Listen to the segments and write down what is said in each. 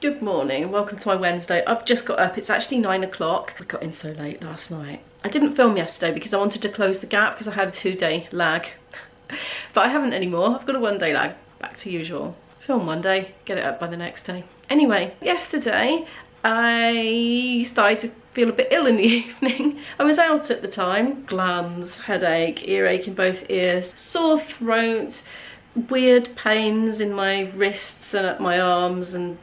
Good morning and welcome to my Wednesday. I've just got up, it's actually 9 o'clock. I got in so late last night. I didn't film yesterday because I wanted to close the gap because I had a 2-day lag. But I haven't anymore, I've got a 1-day lag, back to usual. Film one day, get it up by the next day. Anyway, yesterday I started to feel a bit ill in the evening. I was out at the time. Glands, headache, earache in both ears, sore throat, weird pains in my wrists and at my arms and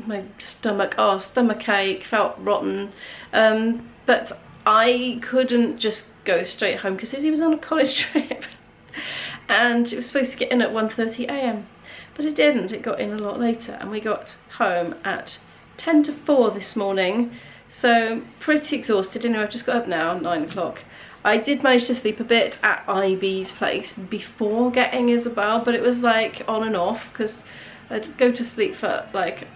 my stomach, stomach ache, felt rotten. But I couldn't just go straight home because Izzy was on a college trip and it was supposed to get in at 1:30 AM. But it didn't, it got in a lot later and we got home at 10 to 4 this morning. So pretty exhausted. Anyway, I've just got up now, 9 o'clock. I did manage to sleep a bit at IB's place before getting Isabel, but it was like on and off because I'd go to sleep for like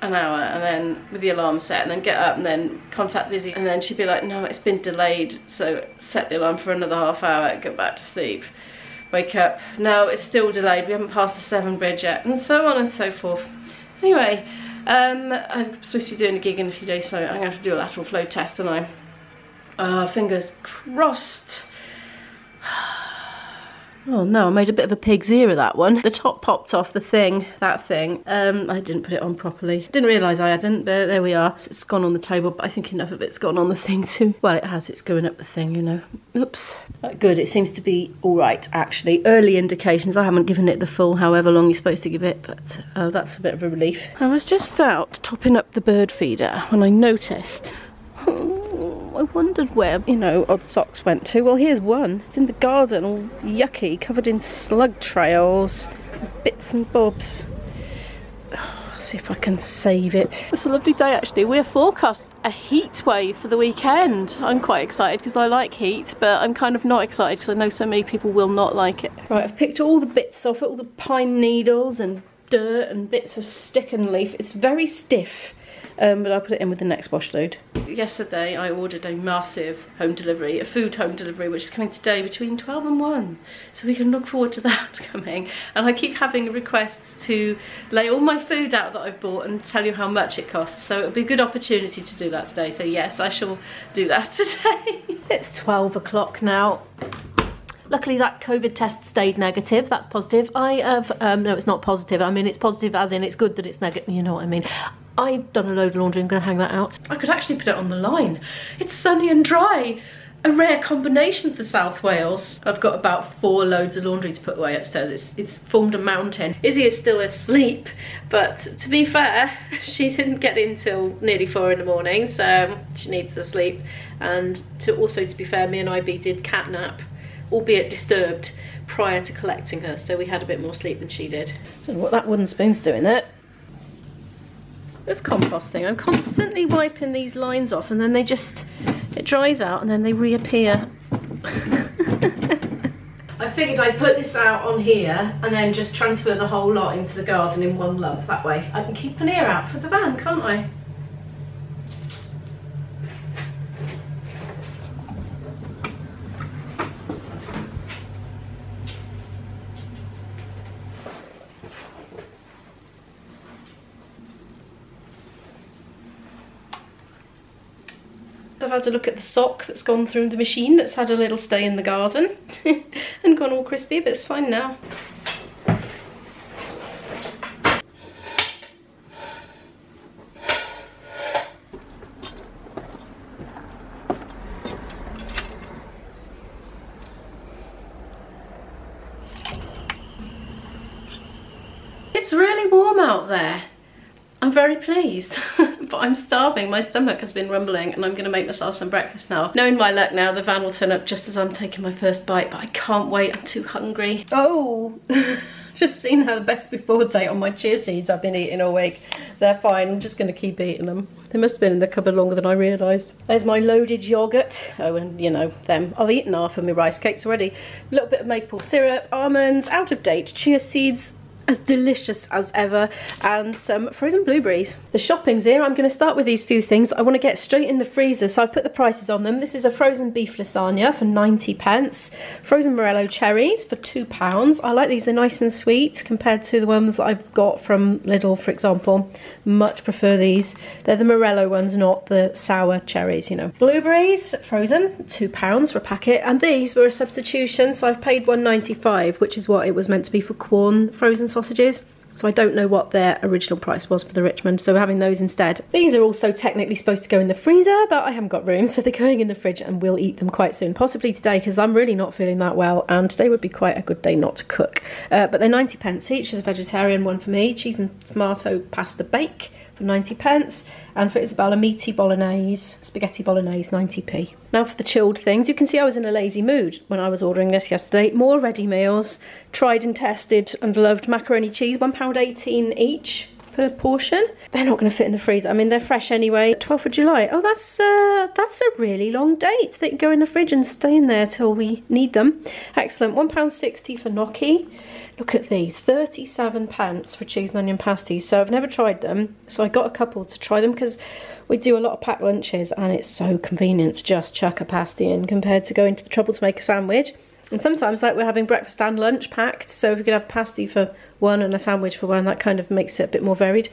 an hour and then with the alarm set and then get up and then contact Izzy and then she'd be like, no, it's been delayed, so set the alarm for another half hour, go back to sleep, wake up, no, it's still delayed, we haven't passed the Severn Bridge yet, and so on and so forth. Anyway, I'm supposed to be doing a gig in a few days, so I'm going to have to do a lateral flow test, and fingers crossed. Oh no, I made a bit of a pig's ear of that one. The top popped off the thing, that thing. I didn't put it on properly. Didn't realise I hadn't, but there we are. So it's gone on the table, but I think enough of it's gone on the thing too. Well, it has, it's going up the thing, you know. Oops. Good, it seems to be all right, actually. Early indications, I haven't given it the full however long you're supposed to give it, but that's a bit of a relief. I was just out topping up the bird feeder when I noticed, I wondered where, you know, odd socks went to. Well, here's one. It's in the garden, all yucky, covered in slug trails, bits and bobs. Oh, see if I can save it. It's a lovely day, actually. We're forecast a heat wave for the weekend. I'm quite excited because I like heat, but I'm kind of not excited because I know so many people will not like it. Right, I've picked all the bits off it, all the pine needles and dirt and bits of stick and leaf. It's very stiff. But I'll put it in with the next wash load. Yesterday I ordered a massive home delivery, a food home delivery, which is coming today between 12 and 1. So we can look forward to that coming. And I keep having requests to lay all my food out that I've bought and tell you how much it costs. So it'll be a good opportunity to do that today. So yes, I shall do that today. It's 12 o'clock now. Luckily that COVID test stayed negative, that's positive. I have, no it's not positive, I mean it's positive as in it's good that it's negative, you know what I mean. I've done a load of laundry, I'm going to hang that out. I could actually put it on the line. It's sunny and dry. A rare combination for South Wales. I've got about 4 loads of laundry to put away upstairs. It's formed a mountain. Izzy is still asleep, but to be fair, she didn't get in till nearly 4 in the morning, so she needs the sleep. And to be fair, me and IB did catnap, albeit disturbed, prior to collecting her, so we had a bit more sleep than she did. I don't know what that wooden spoon's doing there. This compost thing, I'm constantly wiping these lines off and then it dries out and then they reappear. I figured I'd put this out on here and then just transfer the whole lot into the garden in one lump. That way I can keep an ear out for the van, can't I? I've had a look at the sock that's gone through the machine that's had a little stay in the garden and gone all crispy, but it's fine now. It's really warm out there. I'm very pleased, but I'm starving. My stomach has been rumbling and I'm going to make myself some breakfast now. Knowing my luck now, the van will turn up just as I'm taking my first bite, but I can't wait, I'm too hungry. Oh, just seen how the best before date on my chia seeds I've been eating all week. They're fine, I'm just going to keep eating them. They must have been in the cupboard longer than I realised. There's my loaded yoghurt. Oh, and you know them. I've eaten half of my rice cakes already. A little bit of maple syrup, almonds, out of date chia seeds, as delicious as ever, and some frozen blueberries. The shopping's here. I'm going to start with these few things I want to get straight in the freezer, so I've put the prices on them. This is a frozen beef lasagna for 90p, frozen morello cherries for £2. I like these, they're nice and sweet compared to the ones that I've got from Lidl, for example. Much prefer these. They're the morello ones, not the sour cherries, you know. Blueberries, frozen, £2 for a packet, and these were a substitution, so I've paid £1.95, which is what it was meant to be for Quorn frozen sausages. So I don't know what their original price was for the Richmond, so we're having those instead. These are also technically supposed to go in the freezer, but I haven't got room, so they're going in the fridge and we'll eat them quite soon. Possibly today, because I'm really not feeling that well, and today would be quite a good day not to cook. But they're 90p each. There's a vegetarian one for me, cheese and tomato pasta bake for 90p, and for Isabella, meaty bolognese, spaghetti bolognese, 90p. Now for the chilled things, you can see I was in a lazy mood when I was ordering this yesterday. More ready meals, tried and tested and loved macaroni cheese, £1.18 each per portion. They're not going to fit in the freezer. I mean, they're fresh anyway. 12th of July. Oh, that's a really long date. They can go in the fridge and stay in there till we need them. Excellent. £1.60 for gnocchi. Look at these, 37p for cheese and onion pasties. So I've never tried them, so I got a couple to try them because we do a lot of packed lunches and it's so convenient to just chuck a pasty in compared to going to the trouble to make a sandwich. And sometimes, like, we're having breakfast and lunch packed, so if we could have a pasty for one and a sandwich for one, that kind of makes it a bit more varied.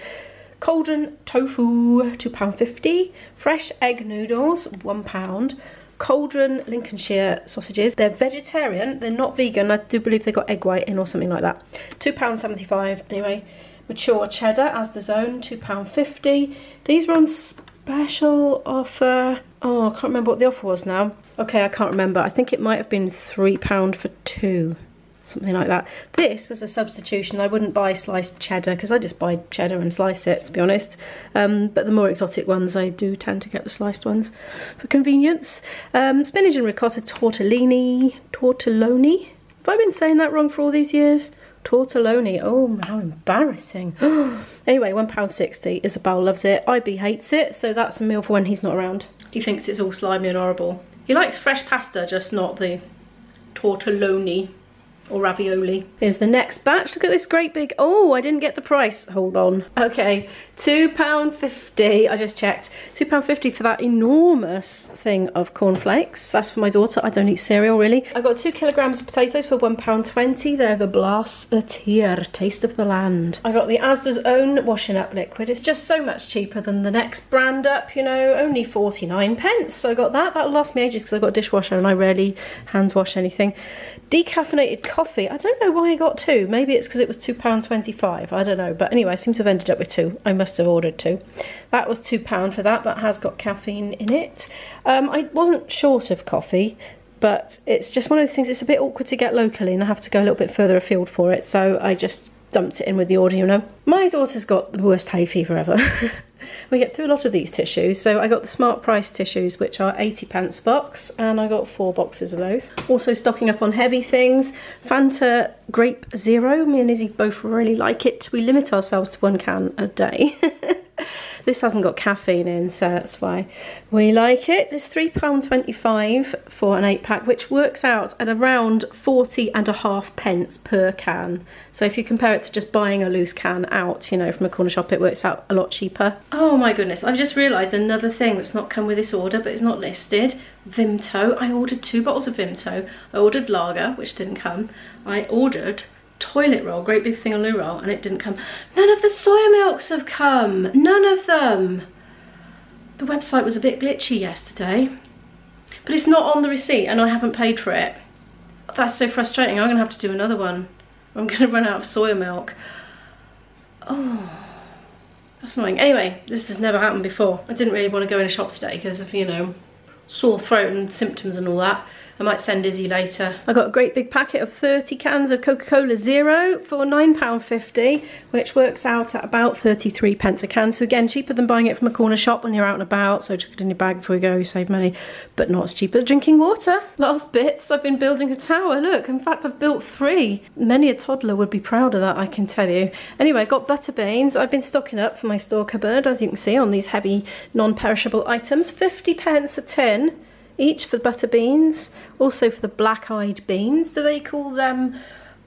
Cauldron tofu, £2.50. Fresh egg noodles, £1. Cauldron Lincolnshire sausages. They're vegetarian, they're not vegan. I do believe they got egg white in or something like that. £2.75 anyway. Mature cheddar, ASDA Zone, £2.50. These were on special offer. Oh, I can't remember what the offer was now. Okay, I can't remember. I think it might have been £3 for two. Something like that. This was a substitution. I wouldn't buy sliced cheddar because I just buy cheddar and slice it, to be honest. But the more exotic ones, I do tend to get the sliced ones for convenience. Spinach and ricotta tortellini. Have I been saying that wrong for all these years? Tortelloni. Oh, how embarrassing. Anyway, £1.60. Isabel loves it. IB hates it, so that's a meal for when he's not around. He thinks it's all slimy and horrible. He likes fresh pasta, just not the tortelloni or ravioli. Here's the next batch. Look at this great big, oh, I didn't get the price. Hold on. Okay, £2.50. I just checked. £2.50 for that enormous thing of cornflakes. That's for my daughter. I don't eat cereal, really. I got 2 kilograms of potatoes for £1.20. They're the Blas Atier, taste of the land. I got the Asda's own washing up liquid. It's just so much cheaper than the next brand up, you know, only 49p. So I got that. That'll last me ages because I've got a dishwasher and I rarely hand wash anything. Decaffeinated coffee. I don't know why I got 2. Maybe it's because it was £2.25. I don't know. But anyway, I seem to have ended up with 2. I must have ordered 2. That was £2 for that. That has got caffeine in it. I wasn't short of coffee, but it's just one of those things. It's a bit awkward to get locally and I have to go a little bit further afield for it. So I just dumped it in with the order, you know. My daughter's got the worst hay fever ever. We get through a lot of these tissues. So I got the Smart Price tissues, which are 80p a box, and I got 4 boxes of those. Also stocking up on heavy things. Fanta Grape Zero. Me and Izzy both really like it. We limit ourselves to 1 can a day. This hasn't got caffeine in, so that's why we like it. It's £3.25 for an 8-pack, which works out at around 40.5p per can. So if you compare it to just buying a loose can out, you know, from a corner shop, it works out a lot cheaper. Oh my goodness, I've just realised another thing that's not come with this order, but it's not listed. Vimto. I ordered 2 bottles of Vimto. I ordered lager, which didn't come. I ordered toilet roll, great big thing of loo roll, and it didn't come. None of the soya milks have come. None of them. The website was a bit glitchy yesterday, but it's not on the receipt and I haven't paid for it. That's so frustrating. I'm gonna have to do another one. I'm gonna run out of soya milk. Oh, that's annoying. Anyway, this has never happened before. I didn't really want to go in a shop today because of, you know, sore throat and symptoms and all that. I might send Izzy later. I got a great big packet of 30 cans of Coca-Cola Zero for £9.50, which works out at about 33p a can. So again, cheaper than buying it from a corner shop when you're out and about. So chuck it in your bag before you go, you save money, but not as cheap as drinking water. Last bits, I've been building a tower. Look, in fact, I've built 3. Many a toddler would be proud of that, I can tell you. Anyway, I got butter beans. I've been stocking up for my store cupboard, as you can see, on these heavy non-perishable items. 50p a tin. Each for the butter beans, also for the black-eyed beans. Do they call them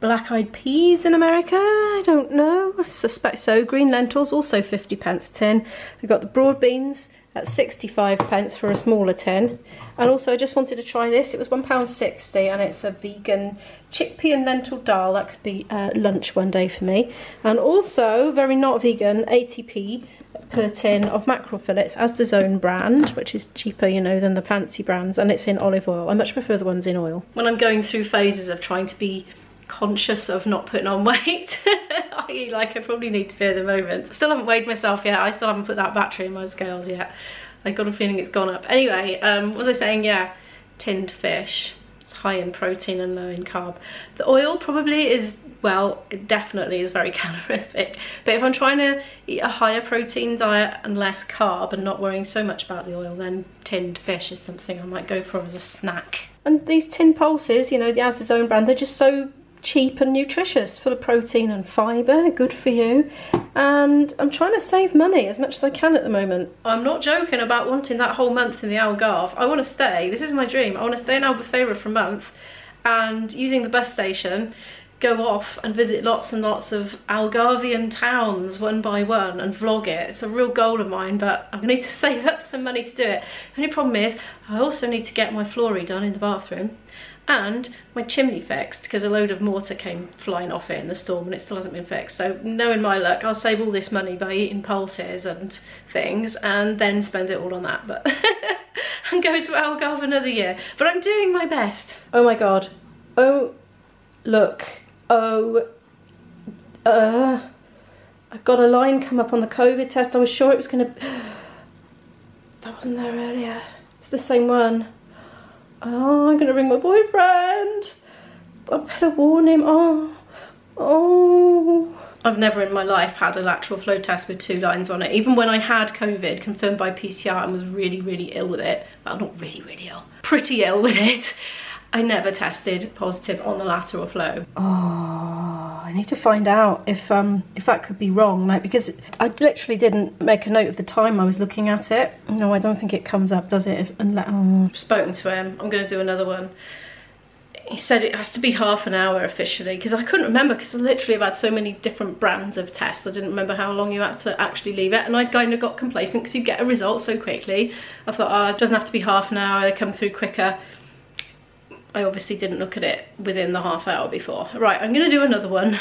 black-eyed peas in America? I don't know. I suspect so. Green lentils, also 50p a tin. We've got the broad beans at 65p for a smaller tin. And also I just wanted to try this. It was £1.60 and it's a vegan chickpea and lentil dal. That could be lunch one day for me. And also, very not vegan, 80p per tin of mackerel fillets, ASDA's own brand, which is cheaper, you know, than the fancy brands, and it's in olive oil. I much prefer the ones in oil. When I'm going through phases of trying to be conscious of not putting on weight, like I probably need to be at the moment. I still haven't weighed myself yet. I still haven't put that battery in my scales yet. I got a feeling it's gone up. Anyway, what was I saying? Yeah, tinned fish. It's high in protein and low in carb. The oil probably is, well, it definitely is very calorific. But if I'm trying to eat a higher protein diet and less carb and not worrying so much about the oil, then tinned fish is something I might go for as a snack. And these tin pulses, you know, the ASDA's own brand, they're just so cheap and nutritious, full of protein and fibre, good for you. And I'm trying to save money as much as I can at the moment. I'm not joking about wanting that whole month in the Algarve. I want to stay, this is my dream, I want to stay in Albufeira for a month and using the bus station go off and visit lots and lots of Algarvian towns one by one and vlog it. It's a real goal of mine, but I need to save up some money to do it. The only problem is I also need to get my floor redone in the bathroom and my chimney fixed, because a load of mortar came flying off it in the storm and it still hasn't been fixed. So knowing my luck, I'll save all this money by eating pulses and things and then spend it all on that, but and go to Algarve another year. But I'm doing my best. Oh my god. Oh, look. Oh, I got a line come up on the COVID test. I was sure it was gonna, that wasn't there earlier. It's the same one. Oh, I'm gonna ring my boyfriend. I better warn him. Oh. I've never in my life had a lateral flow test with 2 lines on it. Even when I had COVID confirmed by PCR and was really, really ill with it. Well, not really, really ill. Pretty ill with it. I never tested positive on the lateral flow. Oh, I need to find out if that could be wrong, like, because I literally didn't make a note of the time I was looking at it. No, I don't think it comes up, does it? I've spoken to him. I'm going to do another one. He said it has to be half an hour officially, because I couldn't remember, because I literally have had so many different brands of tests. I didn't remember how long you had to actually leave it, and I'd kind of got complacent because you get a result so quickly. I thought, oh, it doesn't have to be half an hour, they come through quicker. I obviously didn't look at it within the half hour before. Right, I'm gonna do another one.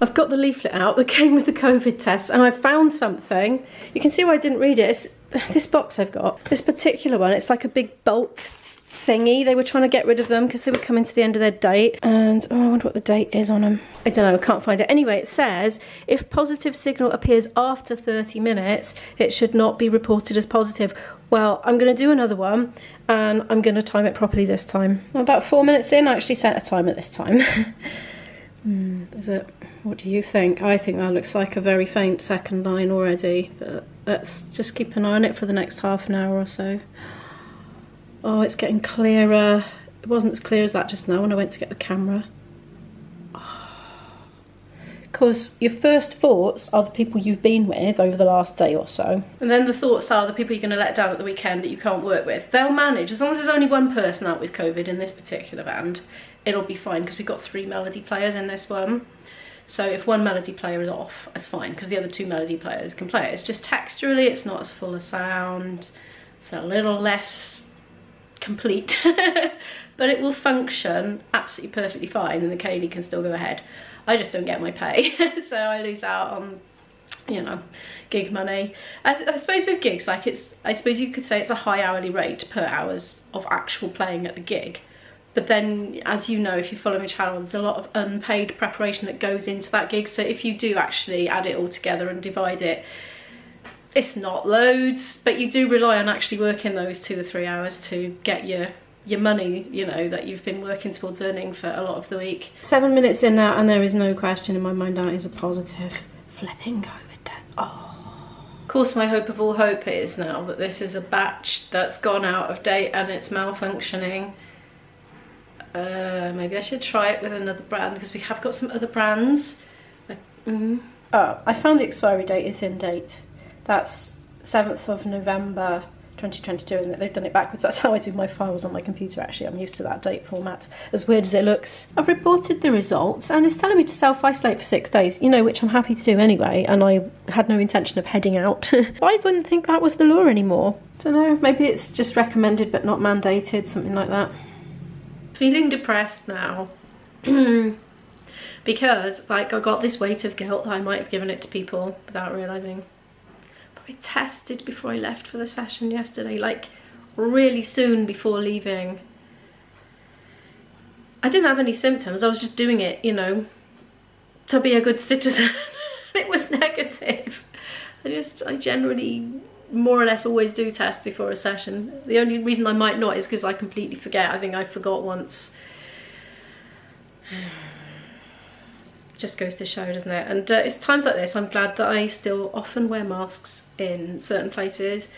I've got the leaflet out that came with the COVID test and I found something. You can see why I didn't read it. It's this box I've got, this particular one. It's like a big bulk thingy. They were trying to get rid of them because they were coming to the end of their date. And oh, I wonder what the date is on them. I don't know, I can't find it. Anyway, it says if positive signal appears after 30 minutes, it should not be reported as positive. Well, I'm going to do another one and I'm going to time it properly this time. I'm about 4 minutes in. I actually set a timer this time. Is it? What do you think? I think that looks like a very faint second line already, but let's just keep an eye on it for the next half an hour or so. Oh, it's getting clearer. It wasn't as clear as that just now when I went to get the camera. Because your first thoughts are the people you've been with over the last day or so. And then the thoughts are the people you're going to let down at the weekend that you can't work with. They'll manage. As long as there's only one person out with COVID in this particular band, it'll be fine, because we've got 3 melody players in this one. So if one melody player is off, that's fine, because the other 2 melody players can play it. It's just texturally, it's not as full of sound. It's a little less complete. But it will function absolutely perfectly fine and the Kaylee can still go ahead. I just don't get my pay, so I lose out on, you know, gig money. I suppose with gigs, like I suppose you could say it's a high hourly rate per hours of actual playing at the gig. But then, as you know, if you follow my channel, there's a lot of unpaid preparation that goes into that gig. So if you do actually add it all together and divide it, it's not loads, but you do rely on actually working those 2 or 3 hours to get your money, you know, that you've been working towards earning for a lot of the week. 7 minutes in now and there is no question in my mind that is a positive flipping COVID test. Oh. Of course, my hope of all hope is now that this is a batch that's gone out of date and it's malfunctioning. Maybe I should try it with another brand, because we have got some other brands. Oh, I found the expiry date is in date. That's 7th of November 2022, isn't it? They've done it backwards. That's how I do my files on my computer, actually. I'm used to that date format, as weird as it looks. I've reported the results, and it's telling me to self-isolate for 6 days, you know, which I'm happy to do anyway, and I had no intention of heading out. But I wouldn't think that was the law anymore. Don't know, maybe it's just recommended but not mandated, something like that. Feeling depressed now. Because, like, I got this weight of guilt that I might have given it to people without realising. I tested before I left for the session yesterday, like really soon before leaving. I didn't have any symptoms, I was just doing it, you know, to be a good citizen. It was negative. I generally more or less always do test before a session. The only reason I might not is because I completely forget. I think I forgot once. Just goes to show, doesn't it? And it's times like this I'm glad that I still often wear masks in certain places,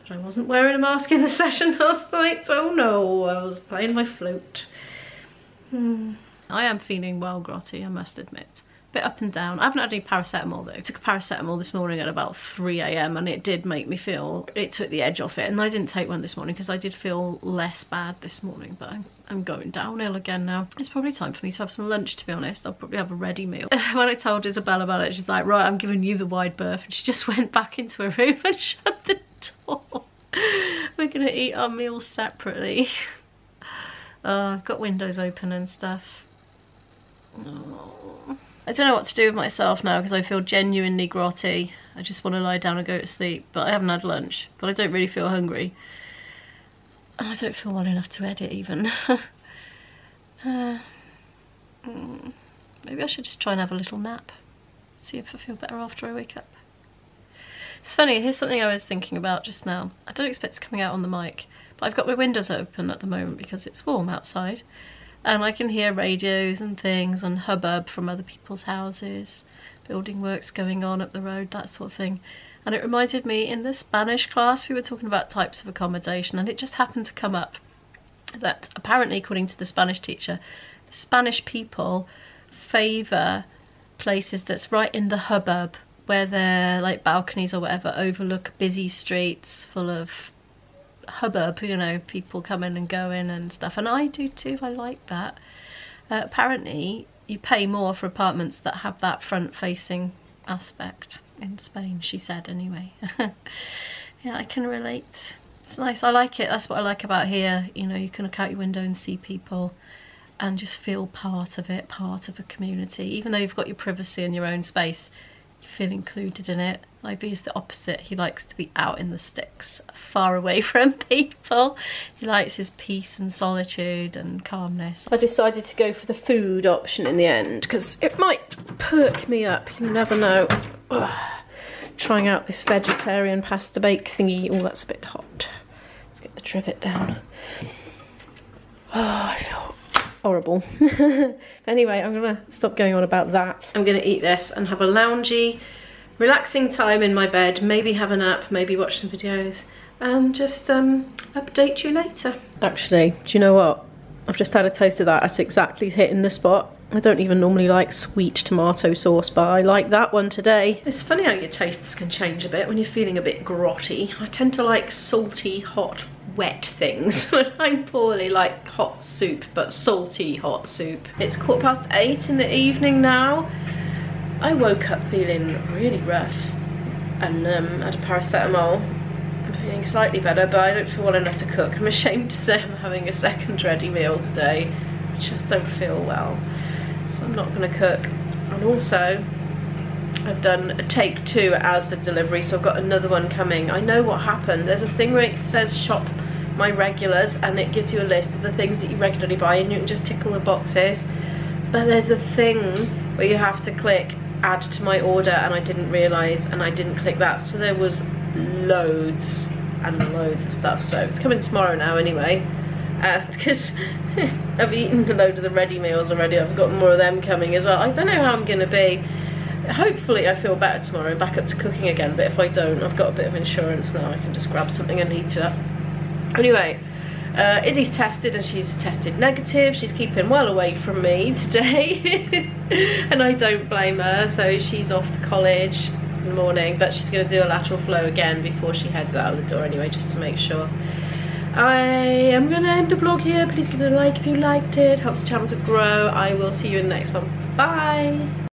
but I wasn't wearing a mask in the session last night. Oh no, I was playing my flute. I am feeling well grotty, I must admit. Bit up and down. I haven't had any paracetamol though. I took a paracetamol this morning at about 3 AM and it did make me feel, it took the edge off it, and I didn't take one this morning because I did feel less bad this morning, but I'm going downhill again now. It's probably time for me to have some lunch, to be honest. I'll probably have a ready meal. When I told Isabel about it, she's like, right, I'm giving you the wide berth, and she just went back into her room and shut the door. We're gonna eat our meals separately. I've got windows open and stuff. Oh. I don't know what to do with myself now because I feel genuinely grotty. I just want to lie down and go to sleep, but I haven't had lunch, but I don't really feel hungry. I don't feel well enough to edit even. Maybe I should just try and have a little nap. See if I feel better after I wake up. It's funny, here's something I was thinking about just now. I don't expect it's coming out on the mic, but I've got my windows open at the moment because it's warm outside. And I can hear radios and things and hubbub from other people's houses, building works going on up the road, that sort of thing. And it reminded me, in the Spanish class we were talking about types of accommodation, and it just happened to come up that apparently, according to the Spanish teacher, the Spanish people favour places that's right in the hubbub, where they're like balconies or whatever, overlook busy streets full of hubbub, you know, people coming and going and stuff, and I do too. I like that. Apparently you pay more for apartments that have that front facing aspect in Spain, she said anyway. Yeah, I can relate. It's nice, I like it. That's what I like about here, you know, you can look out your window and see people and just feel part of it, part of a community. Even though you've got your privacy and your own space, you feel included in it. IB is the opposite. He likes to be out in the sticks, far away from people. He likes his peace and solitude and calmness. I decided to go for the food option in the end because it might perk me up, you never know. Ugh. Trying out this vegetarian pasta bake thingy. Oh, that's a bit hot. Let's get the trivet down. Oh, I feel horrible. Anyway, I'm gonna stop going on about that. I'm gonna eat this and have a loungy, relaxing time in my bed, maybe have a nap, maybe watch some videos, and just update you later. Actually, do you know what? I've just had a taste of that. It's exactly hitting the spot. I don't even normally like sweet tomato sauce, but I like that one today. It's funny how your tastes can change a bit when you're feeling a bit grotty. I tend to like salty, hot, wet things. I'm poorly like hot soup, but salty hot soup. It's 8:15 in the evening now. I woke up feeling really rough and had a paracetamol. I'm feeling slightly better, but I don't feel well enough to cook. I'm ashamed to say I'm having a second ready meal today. I just don't feel well, so I'm not going to cook. And also, I've done a take 2 at ASDA delivery, so I've got another one coming. I know what happened. There's a thing where it says shop my regulars, and it gives you a list of the things that you regularly buy, and you can just tick all the boxes. But there's a thing where you have to click add to my order, and I didn't realise, and I didn't click that, so there was loads and loads of stuff. So it's coming tomorrow now anyway, because I've eaten a load of the ready meals already. I've got more of them coming as well. I don't know how I'm gonna be. Hopefully I feel better tomorrow and back up to cooking again, but if I don't, I've got a bit of insurance now. I can just grab something and heat it up. Anyway, Izzy's tested and she's tested negative. She's keeping well away from me today and I don't blame her. So she's off to college in the morning, but she's going to do a lateral flow again before she heads out of the door anyway, just to make sure. I am going to end the vlog here. Please give it a like if you liked it. Helps the channel to grow. I will see you in the next one. Bye.